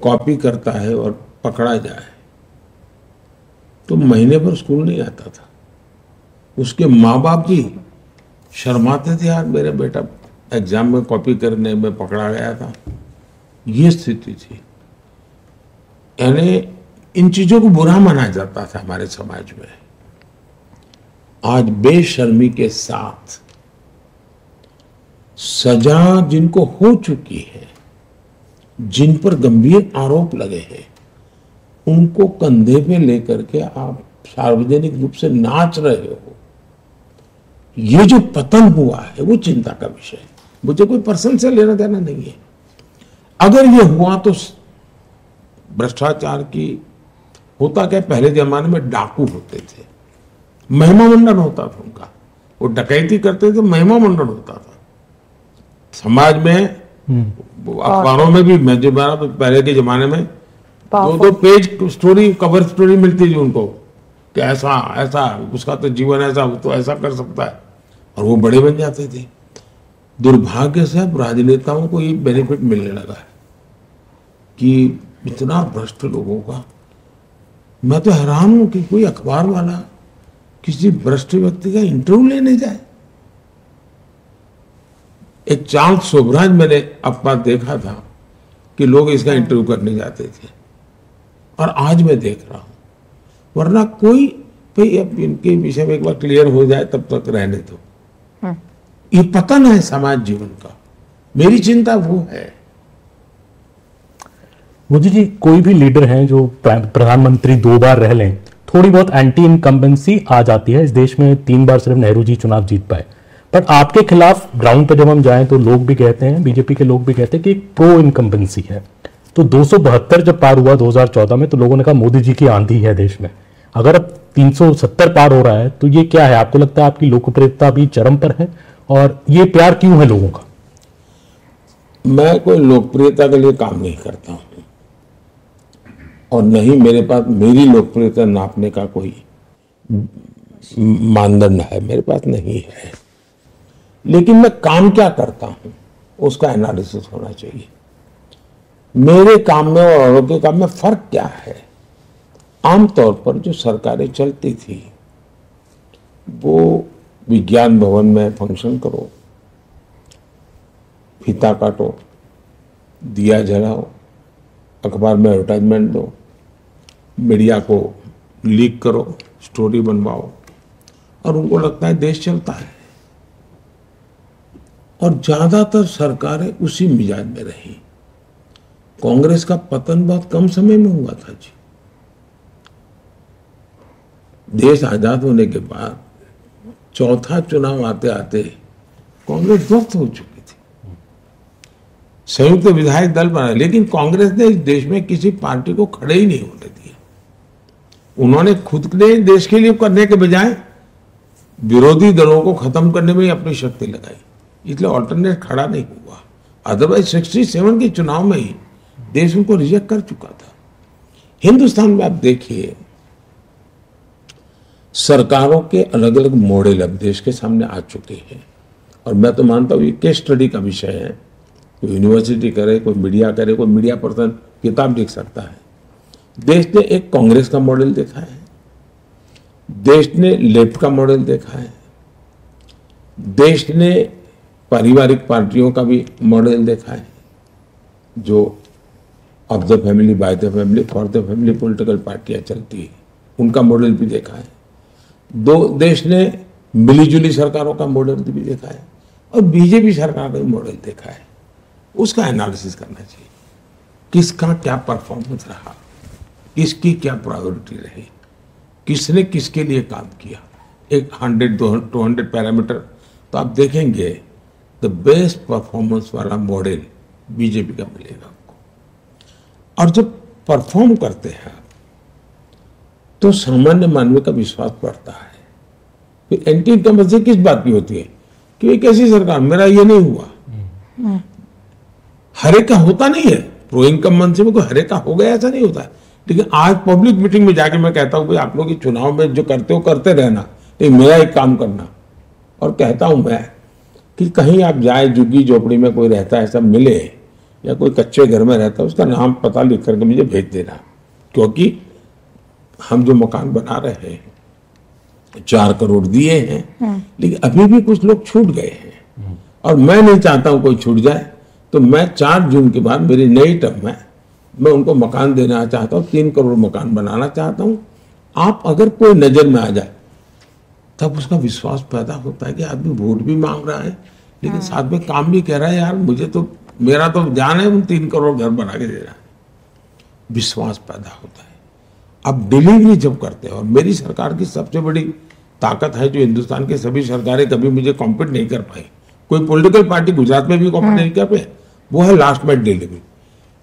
Copy करता है और पकड़ा जाए तो महीने भर स्कूल नहीं आता था। उसके माँ बाप भी शर्माते थे, यार मेरा बेटा एग्जाम में कॉपी करने में पकड़ा गया था। ये स्थिति थी। यानी इन चीजों को बुरा माना जाता था हमारे समाज में। आज बेशर्मी के साथ सजा जिनको हो चुकी है, जिन पर गंभीर आरोप लगे हैं, उनको कंधे पे लेकर के आप सार्वजनिक रूप से नाच रहे हो। ये जो पतन हुआ है वो चिंता का विषय है। मुझे कोई पर्सन से लेना देना नहीं है। अगर ये हुआ तो भ्रष्टाचार की होता क्या, पहले जमाने में डाकू होते थे, महिमा मंडन होता था उनका, वो डकैती करते थे, महिमा मंडन होता था समाज में। अखबारों में भी मैं जो पहले के जमाने में दो पेज स्टोरी, कवर स्टोरी मिलती थी उनको कि ऐसा ऐसा उसका तो जीवन ऐसा, वो तो ऐसा कर सकता है, और वो बड़े बन जाते थे। दुर्भाग्य से अब राजनेताओं को ये बेनिफिट मिलने लगा है कि इतना भ्रष्ट लोगों का। मैं तो हैरान हूं कि कोई अखबार वाला किसी भ्रष्ट व्यक्ति का इंटरव्यू लेने जाए। एक चार्ल्स शोभराज मैंने अपना देखा था कि लोग इसका इंटरव्यू करने जाते थे, और आज मैं देख रहा हूं। वरना कोई भाई अब इनके विषय में एक बार क्लियर हो जाए तब तक रहने दो। ये पतन है समाज जीवन का, मेरी चिंता वो है। मोदी जी, कोई भी लीडर हैं जो प्रधानमंत्री 2 बार रह लें, थोड़ी बहुत एंटी इनकम्बेंसी आ जाती है। इस देश में 3 बार सिर्फ नेहरू जी चुनाव जीत पाए। पर आपके खिलाफ ग्राउंड पर जब हम जाएं तो लोग भी कहते हैं, बीजेपी के लोग भी कहते हैं कि एक प्रो इनकम्बेंसी है। तो 272 जब पार हुआ 2014 में, तो लोगों ने कहा मोदी जी की आंधी है देश में। अगर अब 370 पार हो रहा है तो ये क्या है? आपको लगता है आपकी लोकप्रियता भी चरम पर है? और ये प्यार क्यों है लोगों का? मैं कोई लोकप्रियता के लिए काम नहीं करता हूं, और नहीं मेरे पास मेरी लोकप्रियता नापने का कोई मानदंड है, मेरे पास नहीं है। लेकिन मैं काम क्या करता हूं उसका एनालिसिस होना चाहिए। मेरे काम में और औरों के काम में फर्क क्या है? आमतौर पर जो सरकारें चलती थी वो विज्ञान भवन में फंक्शन करो, फीता काटो, दिया जलाओ, अखबार में एडवर्टाइजमेंट दो, मीडिया को लीक करो, स्टोरी बनवाओ, और उनको लगता है देश चलता है। और ज्यादातर सरकारें उसी मिजाज में रही। कांग्रेस का पतन बहुत कम समय में हुआ था जी। देश आजाद होने के बाद चौथा चुनाव आते आते कांग्रेस ध्वस्त हो चुकी थी। संयुक्त विधायक दल बना, लेकिन कांग्रेस ने इस देश में किसी पार्टी को खड़े ही नहीं होने दिया। उन्होंने खुद ने देश के लिए करने के बजाय विरोधी दलों को खत्म करने में ही अपनी शक्ति लगाई, इसलिए ऑल्टरनेट खड़ा नहीं हुआ। अदरवाइज 67 के चुनाव में ही देश उनको रिजेक्ट कर चुका था। हिंदुस्तान में आप देखिए, सरकारों के अलग अलग मॉडल अब देश के सामने आ चुके हैं, और मैं तो मानता हूं ये केस स्टडी का विषय है। कोई यूनिवर्सिटी करे, कोई मीडिया करे, कोई मीडिया पर्सन किताब लिख सकता है। देश ने एक कांग्रेस का मॉडल देखा है, देश ने लेफ्ट का मॉडल देखा है, देश ने पारिवारिक पार्टियों का भी मॉडल देखा है, जो of the family, by the family, for the family political पार्टियां चलती है, उनका मॉडल भी देखा है। देश ने मिलीजुली सरकारों का मॉडल भी देखा है, और बीजेपी सरकार का भी मॉडल देखा है। उसका एनालिसिस करना चाहिए, किसका क्या परफॉर्मेंस रहा, किसकी क्या प्रायोरिटी रही, किसने किसके लिए काम किया। एक 100-200 पैरामीटर तो आप देखेंगे, द बेस्ट परफॉर्मेंस वाला मॉडल बीजेपी का मिलेगा आपको। और जब परफॉर्म करते हैं तो सामान्य मानव का विश्वास बढ़ता है। फिर एंटी इनकम्बेंसी किस बात की होती है कि एक ऐसी सरकार, मेरा ये नहीं हुआ। हर एक का होता नहीं है, प्रो इनकम्बेंसी में कोई हर एक का हो गया ऐसा नहीं होता है। लेकिन आज पब्लिक मीटिंग में जाके मैं कहता हूं भाई आप लोग ये चुनाव में जो करते हो करते रहना, लेकिन मेरा एक काम करना। और कहता हूं मैं कि कहीं आप जाए, झुग्गी झोपड़ी में कोई रहता है, सब मिले या कोई कच्चे घर में रहता है उसका नाम पता लिख करके मुझे भेज देना, क्योंकि हम जो मकान बना रहे हैं 4 करोड़ दिए हैं, लेकिन अभी भी कुछ लोग छूट गए हैं और मैं नहीं चाहता हूं कोई छूट जाए। तो मैं 4 जून के बाद मेरी नई टर्म में मैं उनको मकान देना चाहता हूं, 3 करोड़ मकान बनाना चाहता हूं। आप अगर कोई नजर में आ जाए तब उसका विश्वास पैदा होता है कि आदमी वोट भी मांग रहा है लेकिन साथ में काम भी कह रहा है, यार मुझे तो मेरा तो जान है, 3 करोड़ घर बना के दे रहा है। विश्वास पैदा होता है। अब डिलीवरी जब करते हैं, और मेरी सरकार की सबसे बड़ी ताकत है जो हिंदुस्तान की सभी सरकारें कभी मुझे कॉम्पीट नहीं कर पाई, कोई पॉलिटिकल पार्टी गुजरात में भी कॉम्पीट नहीं कर पाए, वो है लास्ट माइल डिलीवरी।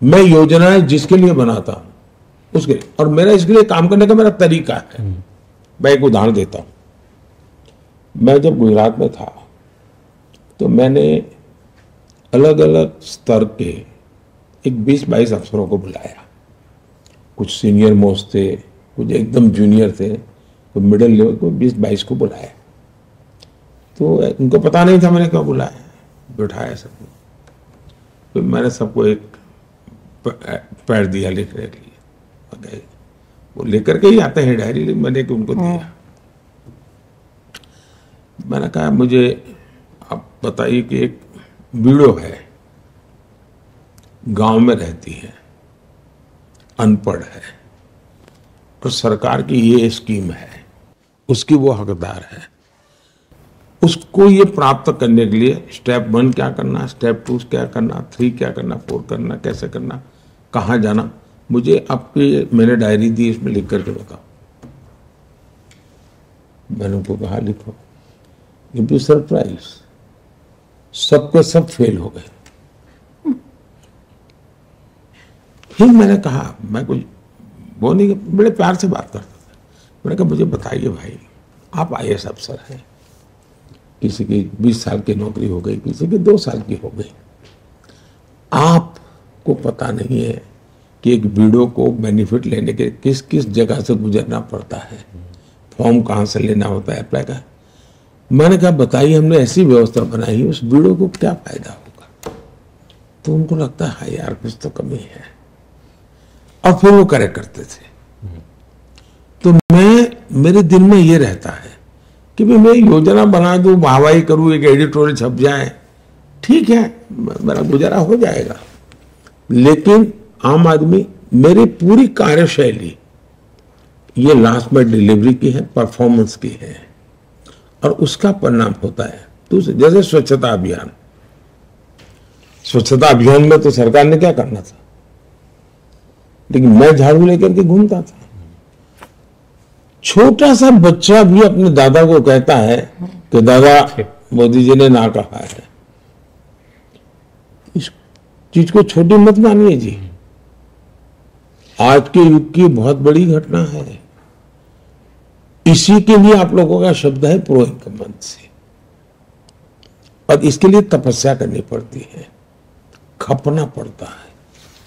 मैं योजनाएं जिसके लिए बनाता हूं उसके लिए, और मेरा इसके लिए काम करने का मेरा तरीका है। मैं एक उदाहरण देता हूं। मैं जब गुजरात में था तो मैंने अलग अलग स्तर के एक 20-22 अफसरों को बुलाया। कुछ सीनियर मोस्ट थे, कुछ एकदम जूनियर थे, कोई मिडिल लेवल को 20-22 को बुलाया। तो उनको पता नहीं था मैंने क्यों बुलाया, बिठाया सबको। तो मैंने सबको एक पैड दिया लिखने के लिए, वो लेकर के ही आते हैं डायरी, लेकिन मैंने उनको दिया। मैंने कहा मुझे आप बताइए कि एक वीडियो है, गांव में रहती है, अनपढ़ है और सरकार की ये स्कीम है, उसकी वो हकदार है। उसको ये प्राप्त करने के लिए स्टेप 1 क्या करना, स्टेप 2 क्या करना, 3 क्या करना, 4 करना, कैसे करना, कहाँ जाना, मुझे आपकी मैंने डायरी दी, इसमें लिख करके बताओ। मैंने उनको कहा लिखो। यू बी सरप्राइज, सबके सब फेल हो गए। फिर मैंने कहा, मैं कुछ वो नहीं, बड़े प्यार से बात करता था। मैंने कहा मुझे बताइए भाई, आप IAS अफसर हैं, किसी की 20 साल की नौकरी हो गई, किसी की 2 साल की हो गई, आपको पता नहीं है कि एक वीडियो को बेनिफिट लेने के किस किस जगह से गुजरना पड़ता है, फॉर्म कहाँ से लेना होता है, अप्लाई का। मैंने कहा बताइए, हमने ऐसी व्यवस्था बनाई, उस वीडियो को क्या फायदा होगा। तो उनको लगता है हाँ यार कुछ तो कमी है, और फिर वो करेक्ट करते थे। तो मेरे दिल में ये रहता है कि मैं योजना बना दूं, वाहवाही करूं, एक एडिटोरियल छप जाए, ठीक है, मेरा गुजारा हो जाएगा। लेकिन आम आदमी, मेरी पूरी कार्यशैली ये लास्ट माइल डिलीवरी की है, परफॉर्मेंस की है, और उसका परिणाम होता है। तो जैसे स्वच्छता अभियान, स्वच्छता अभियान में तो सरकार ने क्या करना था, लेकिन मैं झाड़ू लेकर के घूमता था। छोटा सा बच्चा भी अपने दादा को कहता है कि दादा मोदी जी ने ना कहा है। इस चीज को छोटी मत मानिए जी, आज के युग की बहुत बड़ी घटना है। इसी के लिए आप लोगों का शब्द है प्रो इनकम्बेंसी, और इसके लिए तपस्या करनी पड़ती है, खपना पड़ता है,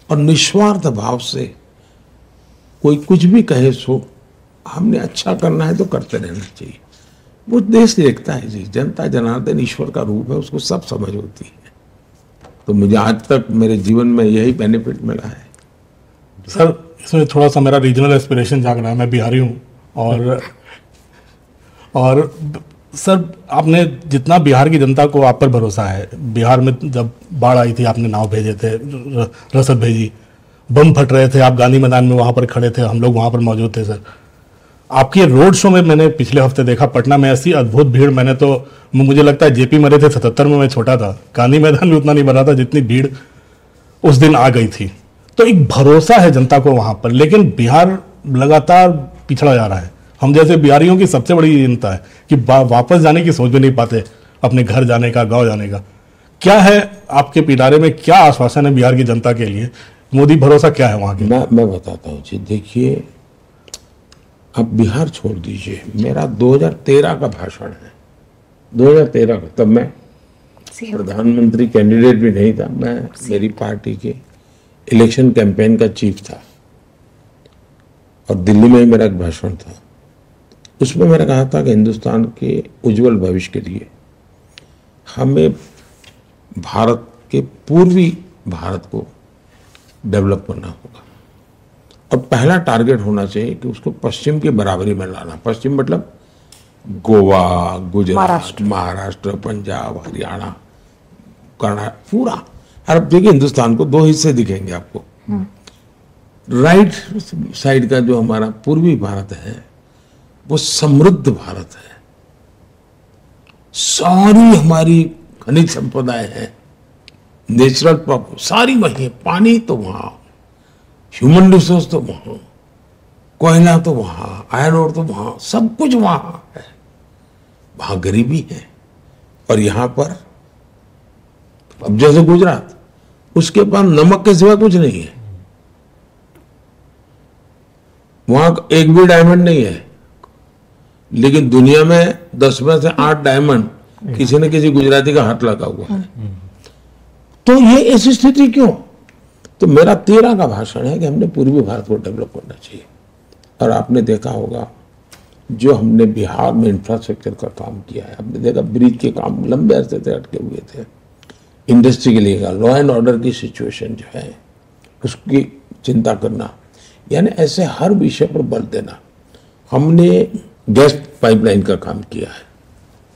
और निस्वार्थ भाव से कोई कुछ भी कहे सो हमने अच्छा करना है तो करते रहना चाहिए। वो देश देखता है जी, जनता जनार्दन ईश्वर का रूप है, उसको सब समझ होती है। तो मुझे आज तक मेरे जीवन में यही बेनिफिट मिला है। सर इसमें थोड़ा सा मेरा रीजनल एस्पिरेशन जाग रहा है, मैं बिहारी हूँ, और सर आपने जितना बिहार की जनता को आप पर भरोसा है, बिहार में जब बाढ़ आई थी आपने नाव भेजे थे, रसद भेजी, बम फट रहे थे, आप गांधी मैदान में वहाँ पर खड़े थे, हम लोग वहाँ पर मौजूद थे। सर आपके रोड शो में मैंने पिछले हफ्ते देखा पटना में, ऐसी अद्भुत भीड़, मैंने तो मुझे लगता है JP मरे थे 77 में, मैं छोटा था, गांधी मैदान में उतना नहीं भरा था जितनी भीड़ उस दिन आ गई थी। तो एक भरोसा है जनता को वहां पर, लेकिन बिहार लगातार पिछड़ा जा रहा है। हम जैसे बिहारियों की सबसे बड़ी चिंता है कि वापस जाने की सोच भी नहीं पाते, अपने घर जाने का, गांव जाने का। क्या है आपके पिटारे में, क्या आश्वासन है बिहार की जनता के लिए, मोदी भरोसा क्या है वहां के? मैं बताता हूँ जी। देखिए, अब बिहार छोड़ दीजिए, मेरा 2013 का भाषण है, 2013 का। तब मैं प्रधानमंत्री कैंडिडेट भी नहीं था, मैं मेरी पार्टी के इलेक्शन कैंपेन का चीफ था, और दिल्ली में ही मेरा एक भाषण था। उसमें मैंने कहा था कि हिंदुस्तान के उज्जवल भविष्य के लिए हमें भारत के पूर्वी भारत को डेवलप करना होगा। और पहला टारगेट होना चाहिए कि उसको पश्चिम के बराबरी में लाना। पश्चिम मतलब गोवा, गुजरात, महाराष्ट्र, पंजाब, हरियाणा, कर्नाटक, पूरा। और अब देखिए हिंदुस्तान को दो हिस्से दिखेंगे आपको। राइट साइड का जो हमारा पूर्वी भारत है वो समृद्ध भारत है, सारी हमारी खनिज संपदाएं हैं, नेचुरल प्रॉपर्टी सारी वही है, पानी तो वहां, ह्यूमन रिसोर्स तो वहां, कोयला तो वहां, आयरन ओर तो वहां, सब कुछ वहां है। वहां गरीबी है और यहां पर अब जैसे गुजरात, उसके पास नमक के सिवा कुछ नहीं है, वहां एक भी डायमंड नहीं है, लेकिन दुनिया में 10 में से 8 डायमंड किसी न किसी गुजराती का हाथ लगा हुआ है। तो ये ऐसी स्थिति क्यों? तो मेरा 13 का भाषण है कि हमने पूर्वी भारत को डेवलप करना चाहिए। और आपने देखा होगा जो हमने बिहार में इंफ्रास्ट्रक्चर का काम किया है, आपने देखा ब्रिज के काम लंबे अरसे से अटके हुए थे, इंडस्ट्री के लिए लॉ एंड ऑर्डर की सिचुएशन जो है उसकी चिंता करना, यानी ऐसे हर विषय पर बल देना। हमने गैस पाइपलाइन का काम किया है,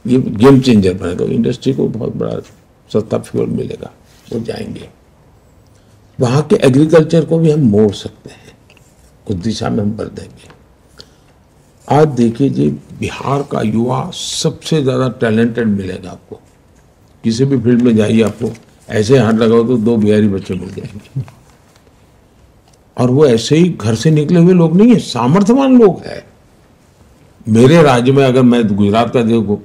ये गेम चेंजर बनेगा, इंडस्ट्री को बहुत बड़ा सस्ता फ्यूल मिलेगा, वो जाएंगे। वहाँ के एग्रीकल्चर को भी हम मोड़ सकते हैं, उस दिशा में हम बल देंगे। आज देखिए जी, बिहार का युवा सबसे ज़्यादा टैलेंटेड मिलेगा आपको, किसी भी फील्ड में जाइए आपको ऐसे हाथ लगाओ तो 2 बिहारी बच्चे मिल जाएंगे। और वो ऐसे ही घर से निकले हुए लोग नहीं है, सामर्थ्यवान लोग हैं। मेरे राज्य में अगर मैं गुजरात का देखो,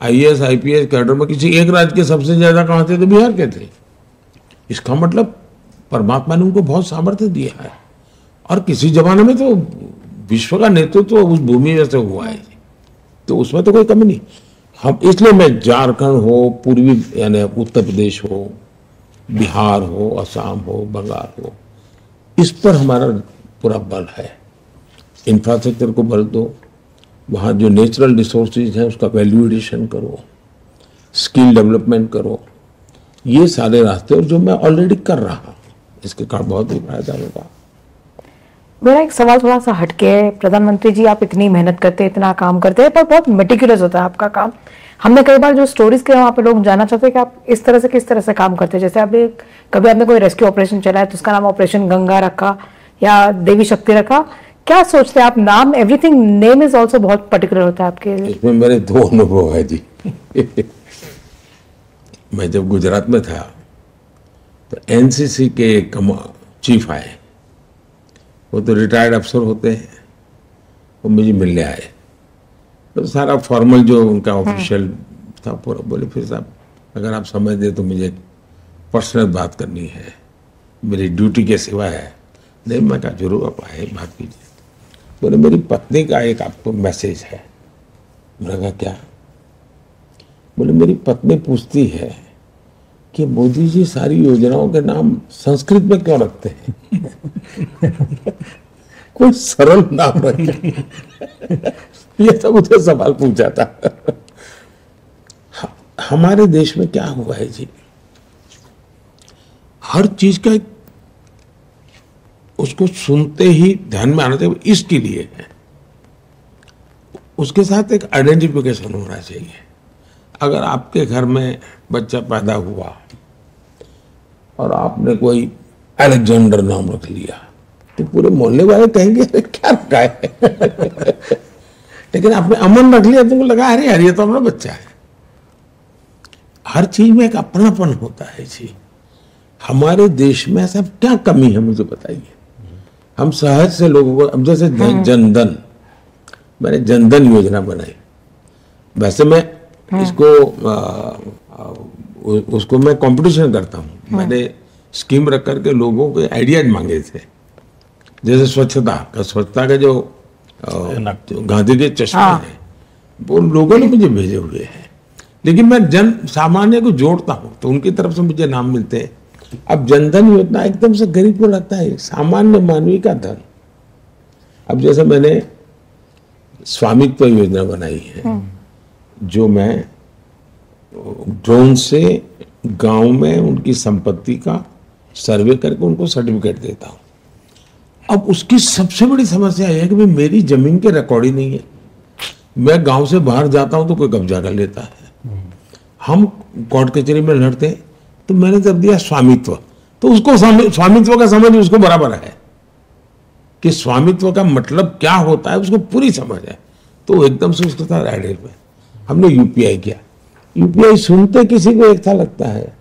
IAS IPS कैडर में किसी एक राज्य के सबसे ज्यादा कहाँ थे तो बिहार के थे। इसका मतलब परमात्मा ने उनको बहुत सामर्थ्य दिया है। और किसी जमाने में तो विश्व का नेतृत्व तो उस भूमि में से हुआ है, तो उसमें तो कोई कमी नहीं। हम इसलिए मैं झारखंड हो, पूर्वी यानी उत्तर प्रदेश हो, बिहार हो, असम हो, बंगाल हो, इस पर हमारा पूरा बल है। इंफ्रास्ट्रक्चर को बल दो, वहाँ जो नेचुरल रिसोर्सेज हैं उसका वैल्यू एडिशन करो, स्किल डेवलपमेंट करो, ये सारे रास्ते, और जो मैं ऑलरेडी कर रहा हूँ, इसके कारण बहुत ही फायदा होगा। मेरा एक सवाल थोड़ा सा हटके है। प्रधानमंत्री जी, आप इतनी मेहनत करते हैं, इतना काम करते हैं, पर बहुत मेटिकुलस होता है आपका काम। हमने कई बार जो स्टोरीज के वहाँ पे लोग जानना चाहते हैं कि आप इस तरह से किस तरह से काम करते हैं। जैसे आपने कभी आपने कोई रेस्क्यू ऑपरेशन चलाया तो उसका नाम ऑपरेशन गंगा रखा या देवी शक्ति रखा, क्या सोचते हैं आप? नाम, एवरीथिंग, नेम इज ऑल्सो बहुत पर्टिकुलर होता है आपके लिए। इसमें मेरे 2 अनुभव है जी। मैं जब गुजरात में था तो NCC के चीफ आए, वो तो रिटायर्ड अफसर होते हैं, वो मुझे मिलने आए, तो सारा फॉर्मल जो उनका ऑफिशियल था पूरा, बोले फिर साहब अगर आप समय दे तो मुझे पर्सनल बात करनी है, मेरी ड्यूटी के सिवा है। नहीं, मैं कहा जरूर आप आए, बात कीजिए। बोले मेरी पत्नी का एक आपको मैसेज है। मैंने कहा क्या? बोले मेरी पत्नी पूछती है कि मोदी जी सारी योजनाओं के नाम संस्कृत में क्यों रखते हैं? कोई सरल नाम रखे। ये सब मुझे सवाल पूछा था। हमारे देश में क्या हुआ है जी, हर चीज का एक उसको सुनते ही ध्यान में आना चाहिए, इसके लिए है, उसके साथ एक आइडेंटिफिकेशन होना चाहिए। अगर आपके घर में बच्चा पैदा हुआ और आपने कोई अलेक्जेंडर नाम रख लिया तो पूरे मोहल्ले वाले कहेंगे अरे क्या रखा है। लेकिन आपने अमन रख लिया, तुमको लगा अरे यार ये तो हमारा बच्चा है। हर चीज में एक अपनापन होता है जी। हमारे देश में ऐसा क्या कमी है मुझे बताइए। हम सहज से लोगों को, अब जैसे जनधन, मैंने जनधन योजना बनाई, वैसे मैं इसको उसको मैं कंपटीशन करता हूँ। मैंने स्कीम रख करके लोगों के आइडियाज मांगे थे, जैसे स्वच्छता का जो गांधी के चश्मे हैं वो लोगों ने मुझे भेजे हुए हैं, लेकिन मैं जन सामान्य को जोड़ता हूँ तो उनकी तरफ से मुझे नाम मिलते हैं। अब जनधन योजना एकदम से गरीब को लगता है सामान्य मानवी का धन। अब जैसे मैंने स्वामित्व योजना बनाई है, जो मैं ड्रोन से गांव में उनकी संपत्ति का सर्वे करके उनको सर्टिफिकेट देता हूँ। अब उसकी सबसे बड़ी समस्या यह है कि भाई मेरी जमीन के रिकॉर्ड ही नहीं है। मैं गांव से बाहर जाता हूं तो कोई कब्जा कर लेता है। हम कोर्ट कचहरी में लड़ते हैं तो मैंने जब दिया स्वामित्व, तो उसको स्वामित्व का समझ उसको बराबर है कि स्वामित्व का मतलब क्या होता है, उसको पूरी समझ है। तो एकदम से उसके साथ एडेड में हमने यूपीआई किया। यूपीआई सुनते किसी को एक था लगता है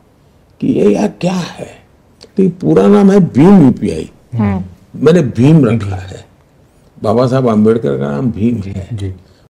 कि ये यार क्या है, तो ये पूरा नाम है भीम यूपीआई। मैंने भीम रखा है, बाबा साहब आम्बेडकर का नाम भीम है।